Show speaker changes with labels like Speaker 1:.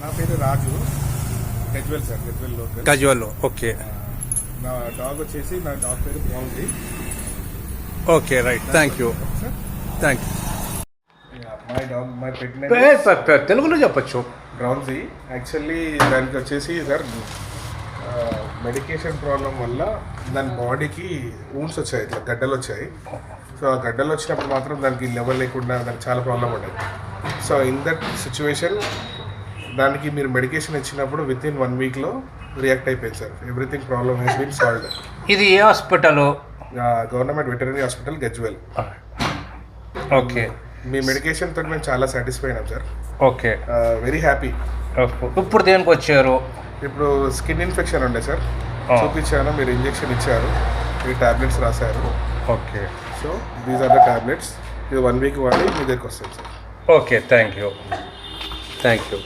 Speaker 1: నా పేరు Raju, Gajwel sir, Gajwel local.
Speaker 2: గజ్వెల్లో. ఓకే.
Speaker 1: నా డాగ్ వచ్చేసి నా డాగ్ పేరు బ్రౌన్జీ.
Speaker 2: Okay, right. Thank you. Thank you.
Speaker 1: My dog, my pet name
Speaker 2: తెలుగులో చెప్పచ్చు.
Speaker 1: బ్రౌన్జీ. యాక్చువల్లీ దానికి వచ్చేసి సార్ మెడికేషన్ ప్రాబ్లం వల్ల దాని బాడీకి ఊన్స్ వచ్చాయి, ఇట్లా గడ్డలు వచ్చాయి. సో ఆ గడ్డలు వచ్చినప్పుడు మాత్రం దానికి లెవెల్ లేకుండా దానికి చాలా ప్రాబ్లం ఉండేది. సో ఇన్ దట్ సిచ్యువేషన్ దానికి మీరు మెడికేషన్ ఇచ్చినప్పుడు విత్ ఇన్ 1 వీక్లో రియాక్ట్ అయిపోయింది sir. Everything problem has been solved.
Speaker 2: ఇది ఏ hospital?
Speaker 1: Government veterinary hospital, Gajwel.
Speaker 2: Okay.
Speaker 1: మీ మెడికేషన్ తోటి మేము చాలా సాటిస్ఫై అయినాం సార్.
Speaker 2: Okay,
Speaker 1: very happy.
Speaker 2: ఇప్పుడు దేనికి వచ్చారు?
Speaker 1: ఇప్పుడు స్కిన్ ఇన్ఫెక్షన్ ఉండే సార్, చూపించాను, మీరు ఇంజెక్షన్ ఇచ్చారు, ఈ టాబ్లెట్స్ రాశారు.
Speaker 2: Okay.
Speaker 1: So these are the tablets. ఇది 1 వీక్ వాడి మీ దగ్గరికి వస్తుంది sir.
Speaker 2: Okay, thank you. Thank you.